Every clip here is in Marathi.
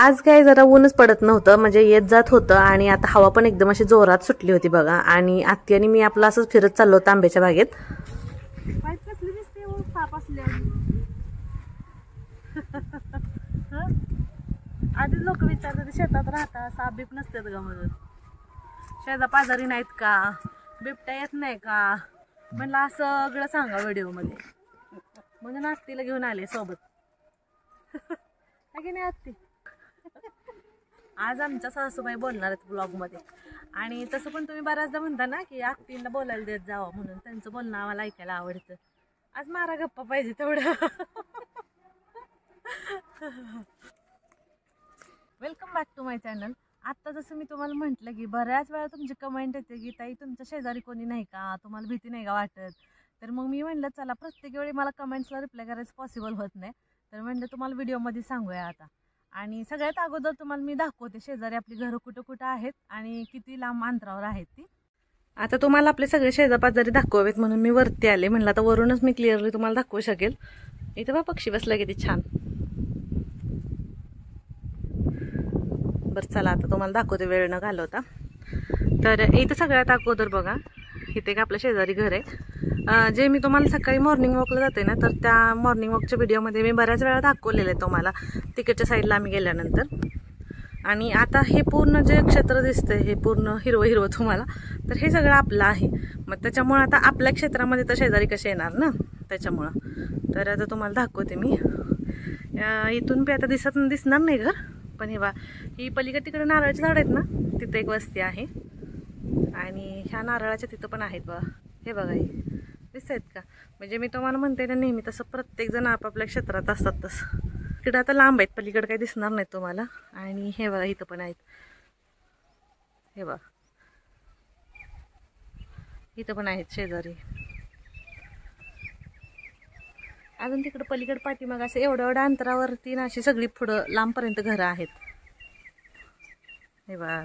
आज काय जरा ऊनच पडत नव्हतं, म्हणजे येत जात होतं आणि आता हवा पण एकदम अशी जोरात सुटली होती बघा. आणि आत्ती आणि मी आपलं असंच फिरत चाललो होतो आंब्याच्या बागेत. आधी लोक विचारतात शेतात राहता साप बीप नसतात का म्हणून, शेजा पाजारी नाहीत का, बिबट्या येत नाही का, म्हणलं असं सगळं सांगा व्हिडिओ मध्ये, म्हणून आत्तीला घेऊन आले सोबत. की नाही आत्ती? आज आमच्या सासूबाई बोलणार आहेत ब्लॉग मध्ये. आणि तसं पण तुम्ही बऱ्याचदा म्हणता ना की आत्तीला बोलायला देत जावं, म्हणून त्यांचं बोलणं आम्हाला ऐकायला आवडतं. आज मारा गप्पा पाहिजे तेवढं. Welcome back to my channel. आत्ता जसं मी तुम्हाला म्हटलं की बऱ्याच वेळा तुमची कमेंट येते की ताई तुमच्या शेजारी कोणी नाही का, तुम्हाला भीती नाही का वाटत. तर मग मी म्हणलं चला, प्रत्येक वेळी मला कमेंट्सला रिप्लाय करायचं पॉसिबल होत नाही, तर म्हणलं तुम्हाला व्हिडिओमध्ये सांगूया आता. आणि सगळ्यात अगोदर तुम्हाला मी दाखवते शेजारी आपली घरं कुठं कुठं आहेत आणि किती लांब अंतरावर आहेत ती. आता तुम्हाला आपले सगळे शेजापाजारी दाखवावेत म्हणून मी वरती आले. म्हणलं आता वरूनच मी क्लिअरली तुम्हाला दाखवू शकेल. इथं बा पक्षी बसला किती छान. बरं चला आता तुम्हाला दाखवते वेळ न घालवता. तर इथं सगळ्यात अगोदर बघा, इथे एक आपलं शेजारी घर आहे. जे मी तुम्हाला सकाळी मॉर्निंग वॉकला जाते ना, तर त्या मॉर्निंग वॉकच्या व्हिडिओमध्ये मी बऱ्याच वेळा दाखवलेलं आहे तुम्हाला, तिकडच्या साईडला आम्ही गेल्यानंतर. आणि आता हे पूर्ण जे क्षेत्र दिसतंय हे पूर्ण हिरवं हिरवं तुम्हाला, तर हे सगळं आपलं आहे. मग त्याच्यामुळं आता आपल्या क्षेत्रामध्ये तर शेजारी कसे येणार ना, त्याच्यामुळं. तर आता तुम्हाला दाखवते मी. इथून बी आता दिसणार नाही घर, पण हे बा ही पलीकडे तिकडे नारळाची झाड आहेत ना, तिथं एक वस्ती आहे. आणि ह्या नारळाच्या तिथं पण आहेत बघा. हे बघा हे दिसत आहेत का. म्हणजे मी तुम्हाला म्हणते ना नेहमी, तसं प्रत्येक जण आपापल्या क्षेत्रात असतात तसं. इकडं आता लांब आहेत, पलीकडे काही दिसणार नाही तुम्हाला. आणि हे बघा इथं पण आहेत, हे बघा इथं पण आहेत शेजारी. अजून तिकडं पलीकडे पाठीमाग असं एवढ्या अंतरावरती ना अशी सगळी पुढं लांबपर्यंत घरं आहेत. हे बघा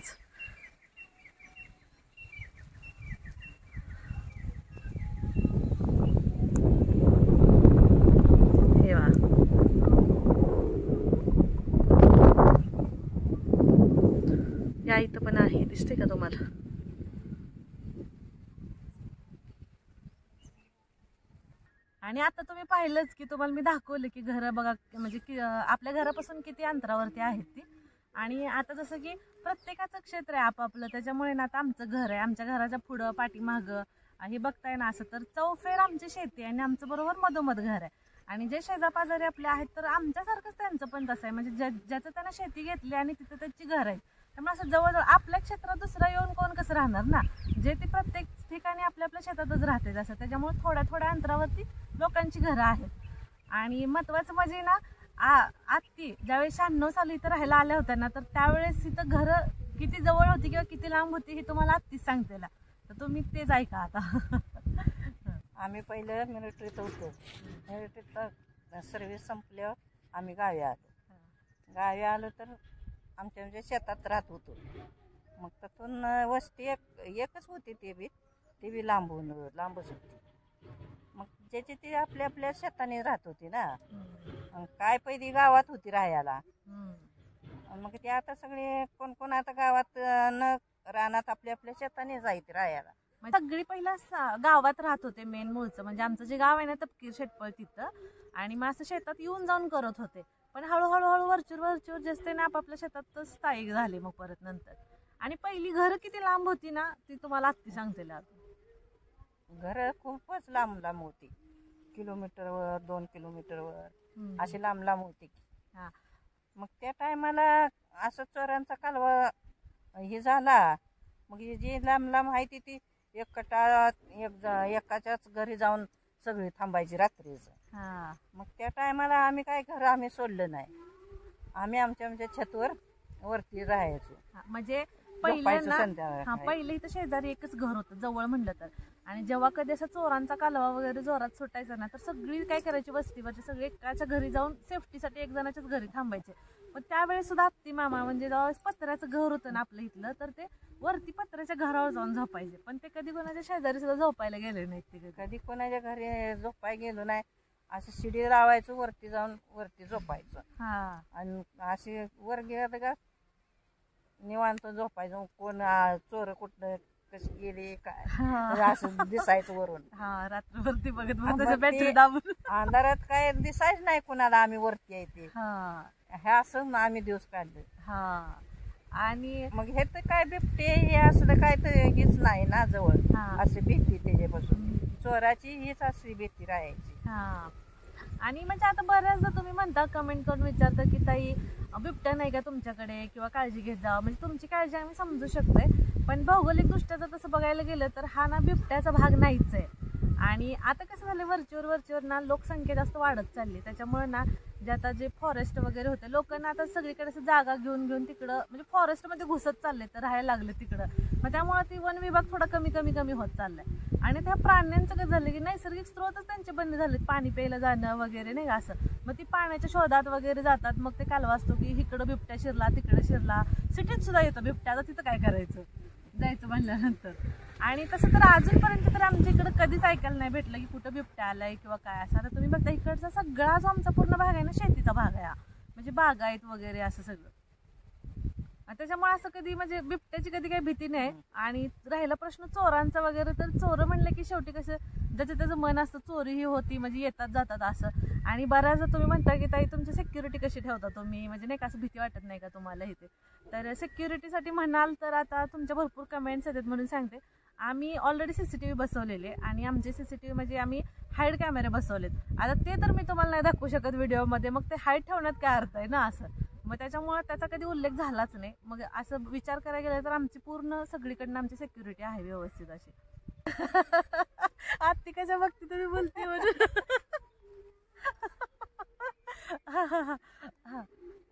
या इथं पण आहे, दिसते का तुम्हाला. आणि आता तुम्ही पाहिलंच की तुम्हाला मी दाखवलं की घरं बघा, म्हणजे की आपल्या घरापासून किती अंतरावरती आहेत ती. आणि आता जसं की प्रत्येकाचं क्षेत्र आहे आपापलं, त्याच्यामुळे ना आता आमचं घर आहे, आमच्या घराच्या पुढं पाठीमागं हे बघताय ना असं, तर चौफेर आमची शेती आहे आणि आमचं बरोबर मधोमध घर आहे. आणि जे शेजापाजारी आपले आहेत तर आमच्यासारखंच त्यांचं पण तसं आहे, म्हणजे ज्याचं त्यांना शेती घेतली आणि तिथं त्याची घर आहे. त्यामुळे असं जवळजवळ आपल्या क्षेत्रात दुसरा येऊन कोण कसं राहणार ना, जे ते प्रत्येक ठिकाणी आपल्या शेतातच राहते जसं. त्याच्यामुळे थोड्या अंतरावरती लोकांची घरं आहेत. आणि महत्वाचं म्हणजे ना, आत्ती ज्यावेळेस 96 साली इथं राहायला आल्या होत्या ना, तर त्यावेळेस इथं घरं किती जवळ होती किंवा किती लांब होती हे तुम्हाला आत्तीच सांगते ना, तर तुम्ही तेच ऐका आता. आम्ही पहिलं मिलिटरीत होतो. मिलिटरीत सर्व्हिस संपल्यावर आम्ही गावी आलो तर आमच्या म्हणजे शेतात राहत होतो. मग त्यातून वस्ती एकच होती, ती बी लांबच होती. मग ज्याची ती आपल्या शेताने राहत होती ना. काय पहिली गावात होती राहायला. मग ते आता सगळे कोण आता गावात न रानात आपल्या शेताने जायचे राहायला. सगळी पहिला गावात राहत होते. मेन मूळचं म्हणजे आमचं जे गाव आहे ना तपकीर शेटपळ तिथं. आणि मग असं शेतात येऊन जाऊन करत होते. पण हळूहळू वरचूर जास्त ना आपापल्या शेतातच स्थायिक झाले मग परत नंतर. आणि पहिली घर किती लांब होती ना ती तुम्हाला आत्ती सांगते. घर खूपच लांब होती, किलोमीटरवर 2 किलोमीटरवर अशी लांब होती. मग त्या टायमाला असं चोरांचा कालवा हे झाला. मग जी लांब आहे ती एकाच्याच घरी जाऊन सगळी थांबायची रात्रीच. मग त्या टायमाला आम्ही काय घर आम्ही सोडलं नाही. आम्ही आमच्या छतवर वरती राहायचो. म्हणजे पहिले इथं शेजारी एकच घर होतं जवळ म्हणलं तर. आणि जेव्हा कधी असा चोरांचा कालवा वगैरे जोरात सुटायचा ना, तर सगळी काय करायची वस्तीवरची सगळे एकाच्या घरी जाऊन सेफ्टीसाठी एक जणाच्याच घरी थांबायचे. पण त्यावेळेस सुद्धा आत्ती मामा म्हणजे जेव्हा पत्र्याचं घर होतं ना आपलं इथलं, तर ते वरती पत्र्याच्या घरावर जाऊन झोपायचे. पण ते कधी कोणाच्या शेजारी सुद्धा झोपायला गेले नाहीत. ते कधी कोणाच्या घरी झोपायला गेलो नाही. असं शिडी लावायचं, वरती जाऊन वरती झोपायचं हा आणि असे वर गेलं का निवांत झोपायचं. कोण चोर कुठं कशी गेली काय असं दिसायचं वरून. हा रात्रभरती बघत मग बसायचं बॅटरी ते दाबून. अंधारात काय दिसायच नाही कुणाला आम्ही वरती येते. हा हे असं आम्ही दिवस काढले. हा आणि मग हे तर काय बिबटे हे असलं काय तर हीच नाही ना जवळ. हा. अशी भीती त्याच्यापासून चोराची हीच अशी भीती राहायची. हा आणि म्हणजे आता बऱ्याचदा तुम्ही म्हणता कमेंट करून विचारता की ताई बिबट्या नाही का तुमच्याकडे किंवा काळजी घेत जावं. म्हणजे तुमची काळजी आम्ही समजू शकतोय, पण भौगोलिक दृष्ट्या जर तसं बघायला गेलं तर हा ना बिबट्याचा भाग नाहीच आहे. आणि आता कसं झालं वरचीवर ना लोकसंख्या जास्त वाढत चालली, त्याच्यामुळे ना जे आता जे फॉरेस्ट वगैरे होते लोकांना आता सगळीकडे असं जागा घेऊन तिकडं म्हणजे फॉरेस्टमध्ये घुसत चालले तर राहायला लागले तिकडं. मग त्यामुळे ती वन विभाग थोडा कमी होत चाललाय. आणि त्या प्राण्यांचं काय झालं की नैसर्गिक स्रोतच त्यांचे बंद झाले, पाणी प्यायला जाणं वगैरे नाही का असं. मग ती पाण्याच्या शोधात वगैरे जातात. मग ते कालवा असतो की इकडं बिबट्या शिरला तिकडे शिरला. सिटीत सुद्धा येतो बिबट्या, आता तिथं काय करायचं जायचं म्हणल्यानंतर. आणि तसं तर अजूनपर्यंत तर आमच्या इकडं कधीच ऐकायला नाही भेटलं की कुठं बिबट्या आलाय किंवा काय असं. आता तुम्ही बघता इकडचा सगळा जो आमचा पूर्ण भाग आहे ना शेतीचा भाग आहे, म्हणजे बागायत वगैरे असं सगळं. त्याच्यामुळे असं कधी म्हणजे बिबट्याची कधी काही भीती नाही. आणि राहिला प्रश्न चोरांचा वगैरे, तर चोर म्हणले की शेवटी कसं ज्याचं त्याचं मन असतं, चोरी ही होती म्हणजे येतात जातात असं. आणि बऱ्याचदा तुम्ही म्हणता की ताई तुमची सिक्युरिटी कशी ठेवता तुम्ही, म्हणजे नाही का असं भीती वाटत नाही का तुम्हाला इथे. तर सिक्युरिटीसाठी म्हणाल तर आता तुमच्या भरपूर कमेंट्स येतात म्हणून सांगते. आम्ही ऑलरेडी CCTV बसवलेले आणि आमचे CCTV म्हणजे आम्ही हाईड कॅमेरे बसवलेत. आता ते तर मी तुम्हाला नाही दाखवू शकत व्हिडिओमध्ये, मग ते हाईड ठेवण्यात काय अर्थ आहे ना असं. मग त्याच्यामुळे त्याचा कधी उल्लेख झालाच नाही. मग असं विचार करायला गेलं तर आमची पूर्ण सगळीकडनं आमची सिक्युरिटी आहे व्यवस्थित अशी. आत्ती कशा बघती तुम्ही बोलते म्हणजे.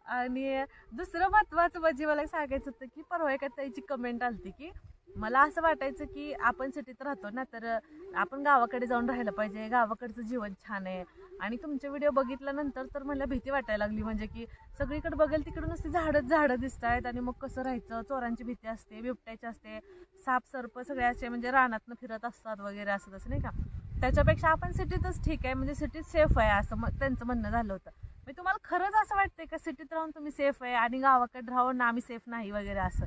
आणि दुसरं महत्वाचं म्हणजे मला सांगायचं होतं की परवा एका ताईची कमेंट आलती की मला असं वाटायचं की आपण सिटीत राहतो ना, तर आपण गावाकडे जाऊन राहायला पाहिजे, गावाकडचं जीवन छान आहे. आणि तुमचे व्हिडिओ बघितल्यानंतर तर मला भीती वाटायला लागली, म्हणजे की सगळीकडे बघेल तिकडून नुसती झाडं दिसत आहेत. आणि मग कसं राहायचं, चोरांची भीती असते, बिबट्याची असते, साप सर्प सगळ्याचे म्हणजे रानातनं फिरत असतात वगैरे असं तसं नाही का. त्याच्यापेक्षा आपण सिटीतच ठीक आहे, म्हणजे सिटीत सेफ आहे असं त्यांचं म्हणणं झालं होतं. मी तुम्हाला खरंच असं वाटतंय का सिटीत राहून तुम्ही सेफ आहे आणि गावाकडे राहून आम्ही सेफ नाही वगैरे असं.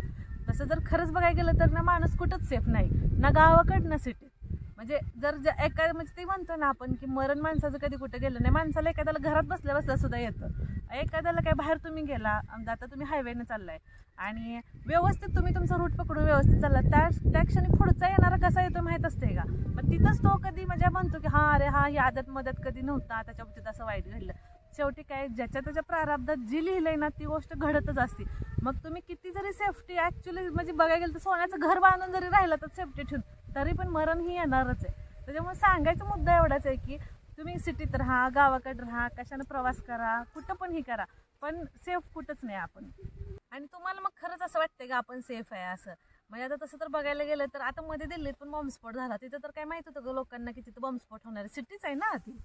तसं जर खरंच बघायला गेलं तर ना माणूस कुठंच सेफ नाही, ना गावाकडं ना सिटीत. म्हणजे जर एका म्हणजे ते म्हणतो ना आपण की मरण माणसाचं कधी कुठं गेलं नाही. माणसाला एखाद्याला घरात बसल्या सुद्धा येतं. एखाद्याला काय बाहेर तुम्ही गेला, आता तुम्ही हायवेने चाललाय आणि व्यवस्थित तुम्ही तुमचा रूट पकडून व्यवस्थित चालला, त्या क्षणी पुढचा येणारा कसा येतो माहीत असते का. मग तिथंच तो कधी म्हणजे म्हणतो की हा अरे हा ही आदत मदत कधी नव्हता, त्याच्या बाबतीत असं वाईट घडलं. शेवटी काय ज्याच्या त्याच्या प्रारब्धात जी लिहिलंय ना ती गोष्ट घडतच असते. मग तुम्ही किती जरी सेफ्टी ऍक्च्युअली म्हणजे बघायला गेलं तर सोन्याचं घर बांधून जरी राहिलं तर सेफ्टी ठेवून तरी पण मरण ही येणारच आहे. त्याच्यामुळे सांगायचा मुद्दा एवढाच आहे की तुम्ही सिटीत राहा, गावाकडे राहा, कशाने प्रवास करा, कुठं पण ही करा, पण सेफ कुठंच नाही आपण. आणि तुम्हाला मग खरंच असं वाटतंय का आपण सेफ आहे असं. म्हणजे आता तसं तर बघायला गेलं तर आता मध्ये दिल्लीत पण बॉम्बस्फोट झाला, तिथं तर काय माहित होतं लोकांना की तिथं बॉम्बस्फोट होणार आहे. सिटीच आहे ना ती,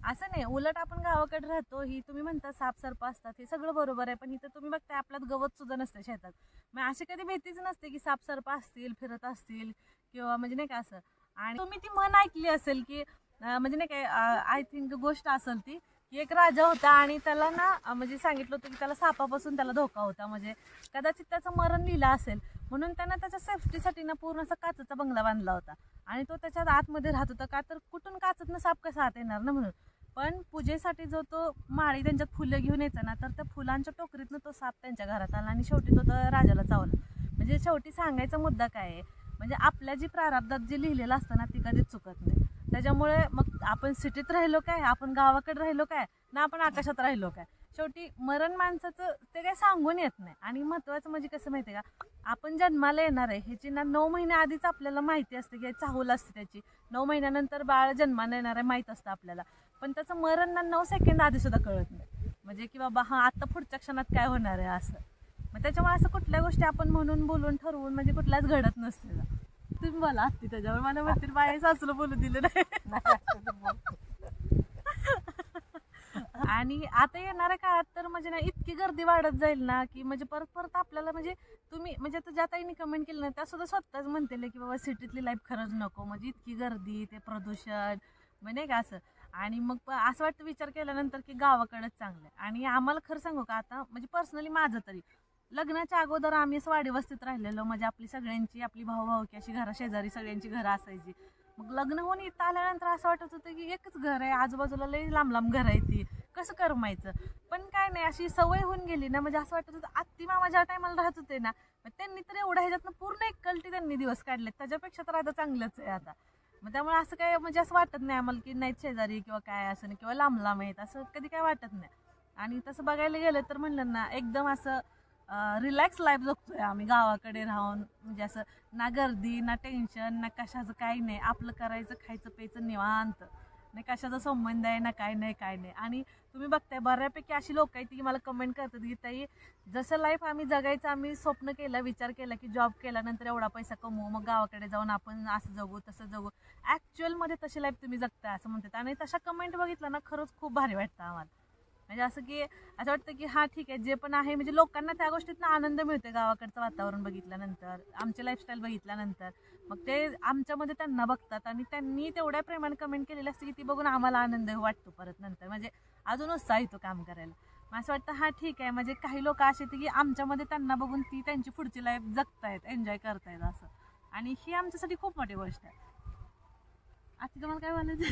असं नाही. उलट आपण गावाकडे राहतो, ही तुम्ही म्हणता साप सर्प असतात हे सगळं बरोबर आहे, पण इथं तुम्ही बघताय आपल्यात गवत सुद्धा नसतं शेतात. मग अशी कधी भीतीच नसते की साप सर्प असतील फिरत असतील किंवा म्हणजे नाही का असं. आणि तुम्ही ती म्हण ऐकली असेल की म्हणजे नाही काय आय थिंक गोष्ट असेल ती की एक राजा होता आणि त्याला ना म्हणजे सांगितलं होतं की त्याला सापापासून त्याला धोका होता, म्हणजे कदाचित त्याचं मरण लिहिलं असेल म्हणून त्यानं त्याच्या सेफ्टीसाठी ना पूर्ण असा काचेचा बंगला बांधला होता. आणि तो त्याच्यात आतमध्ये राहत होता का तर कुठून काचतनं साप कसा आत येणार ना म्हणून. पण पूजेसाठी जो तो माळी त्यांच्यात फुलं घेऊन यायचा ना, तर त्या फुलांच्या टोकरीतनं तो साप त्यांच्या घरात आला आणि शेवटी तो राजाला चावला. म्हणजे शेवटी सांगायचा मुद्दा काय आहे, म्हणजे आपल्या जी प्रारब्धात जे लिहिलेलं असतं ना ती कधीच चुकत नाही. त्याच्यामुळे मग आपण सिटीत राहिलो काय, आपण गावाकडे राहिलो काय ना, आपण आकाशात राहिलो काय, शेवटी मरण माणसाचं ते काय सांगून येत नाही. आणि महत्त्वाचं म्हणजे कसं माहिती आहे का, आपण जन्माला येणार आहे ह्याची ना 9 महिन्या आधीच आपल्याला माहिती असते की चाहूल असते त्याची. 9 महिन्यानंतर बाळ जन्माला येणार आहे माहीत असतं आपल्याला, पण त्याचं मरण ना 9 सेकंद आधी सुद्धा कळत नाही. म्हणजे की बाबा हा आता पुढच्या क्षणात काय होणार आहे असं. मग त्याच्यामुळे असं कुठल्या गोष्टी आपण म्हणून बोलून ठरवून म्हणजे कुठल्याच घडत नसते. तुम्ही बोला असते त्याच्यावर मला म्हणतील बाई सासूला बोलू दिलं नाही. आणि आता येणाऱ्या काळात तर म्हणजे ना इतकी गर्दी वाढत जाईल ना की म्हणजे परत आपल्याला म्हणजे तुम्ही म्हणजे आता ज्या ताईंनी कमेंट केलं ना त्या सुद्धा स्वतःच म्हणतील की बाबा सिटीतली लाईफ खरंच नको, म्हणजे इतकी गर्दी, ते प्रदूषण म्हणजे का असं. आणि मग असं वाटतं विचार केल्यानंतर की गावाकडेच चांगलं आहे. आणि आम्हाला खरं सांगू का आता म्हणजे पर्सनली माझं तरी लग्नाच्या अगोदर आम्ही वाडी वस्तीत राहिलेलो, म्हणजे आपली सगळ्यांची आपली भाऊभाऊकी अशी घरा शेजारी सगळ्यांची घरं असायची. मग लग्न होऊन इथं आल्यानंतर असं वाटत होतं की एकच घर आहे, आजूबाजूला लई लांब लांब घर आहे, ती कसं करमायचं. पण काय नाही, अशी सवय होऊन गेली ना, म्हणजे असं वाटत होतं आत्ती मामा ज्या टायमाला राहत होते ना, मग त्यांनी तर एवढ्या ह्याच्यातनं पूर्ण एक कल्टी त्यांनी दिवस काढले, त्याच्यापेक्षा तर आता चांगलंच आहे आता. मग त्यामुळे असं काय म्हणजे असं वाटत नाही आम्हाला की नाही शेजारी किंवा काय असं नाही, किंवा लांब लांब आहेत असं कधी काय वाटत नाही. आणि तसं बघायला गेलं तर म्हणलं ना एकदम असं रिलॅक्स लाईफ जगतोय आम्ही गावाकडे राहून. म्हणजे असं ना गर्दी ना टेन्शन ना कशाचं काही नाही, आपलं करायचं खायचं प्यायचं निवांत, नाही कशाचा संबंध आहे ना काय नाही काय नाही. आणि तुम्ही बघताय बऱ्यापैकी अशी लोक आहेत की मला कमेंट करतात की ताई जसं लाईफ आम्ही जगायचं आम्ही स्वप्न केलं विचार केला की जॉब केल्यानंतर एवढा पैसा कमवू मग गावाकडे जाऊन आपण असं जगू तसं जगू, ॲक्च्युअलमध्ये तशी लाईफ तुम्ही जगताय असं म्हणतात. आणि तशा कमेंट बघितलं ना खरंच खूप भारी वाटतं आम्हाला. म्हणजे असं की असं वाटतं की हा ठीक आहे जे पण आहे, म्हणजे लोकांना त्या गोष्टीतनं आनंद मिळतोय गावाकडचं वातावरण बघितल्यानंतर, आमचे लाईफस्टाईल बघितल्यानंतर. मग ते आमच्यामध्ये त्यांना बघतात आणि त्यांनी तेवढ्या प्रेमाने कमेंट केलेली असते की ती बघून आम्हाला आनंद वाटतो परत नंतर, म्हणजे अजून उत्साह येतो काम करायला. मग असं वाटतं हा ठीक आहे, म्हणजे काही लोक असे आहेत की आमच्यामध्ये त्यांना बघून ती त्यांची पुढची लाईफ जगतायत एन्जॉय करतायत असं. आणि ही आमच्यासाठी खूप मोठी गोष्ट आहे. आता तुम्हाला काय बोलायचं?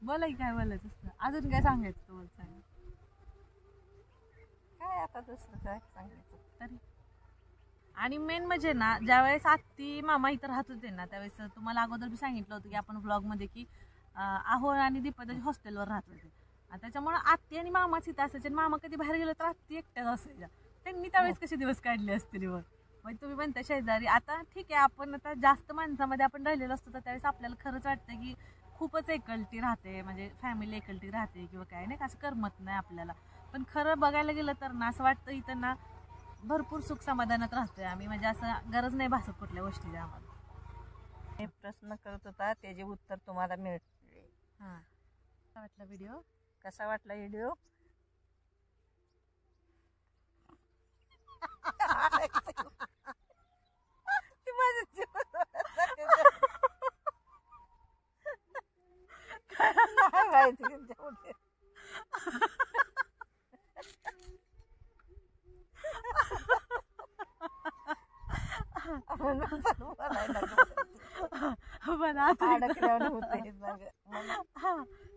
बोला की काय बोलायचं असतं, अजून काय सांगायचं तुम्हाला सांगा. काय आता दुसरं काय सांगायचं तरी. आणि मेन म्हणजे ना ज्यावेळेस आत्ती मामा इथं राहत होते ना त्यावेळेस तुम्हाला अगोदर मी सांगितलं होतं की आपण व्लॉगमध्ये की आहोळ आणि दीपाताजी हॉस्टेलवर राहत होते. आणि त्याच्यामुळे आत्ती आणि मामाच इथं असायचे आणि मामा कधी बाहेर गेलं तर आत्ती एकट्याच असायच्या. त्यांनी त्यावेळेस कसे दिवस काढले असतील व म्हणजे तुम्ही म्हणता शेजारी. आता ठीक आहे आपण आता जास्त माणसामध्ये आपण राहिलेलो असतो तर त्यावेळेस आपल्याला खरंच वाटतं की खूपच एकलटी राहते, म्हणजे फॅमिली एकलटी राहते किंवा काय नाही असं करमत नाही आपल्याला. पण खरं बघायला गेलं तर ना असं वाटतं इथं ना भरपूर सुख समाधानात राहतोय आम्ही, म्हणजे असं गरज नाही भासत कुठल्या गोष्टीची आम्हाला. हे प्रश्न करत होता त्याचे उत्तर तुम्हाला मिळते. हां कसा वाटला व्हिडिओ? कसा वाटला व्हिडिओ?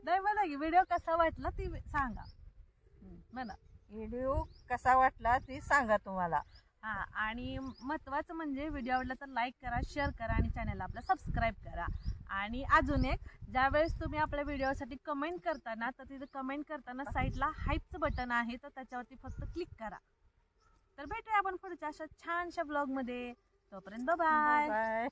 नाही मला की व्हिडिओ कसा वाटला ती सांगा मला. व्हिडिओ कसा वाटला ती सांगा तुम्हाला. हा आणि महत्वाचं म्हणजे व्हिडिओ आवडला तर लाईक करा, शेअर करा आणि चॅनलला आपला सबस्क्राईब करा. आणि अजून एक, ज्यावेळेस तुम्ही आपल्या व्हिडिओसाठी कमेंट करताना तर तिथे कमेंट करताना साईडला हाईपचं बटन आहे तर त्याच्यावरती फक्त क्लिक करा. तर भेटूया आपण पुढच्या अशा छानशा ब्लॉगमध्ये. तोपर्यंत बाय.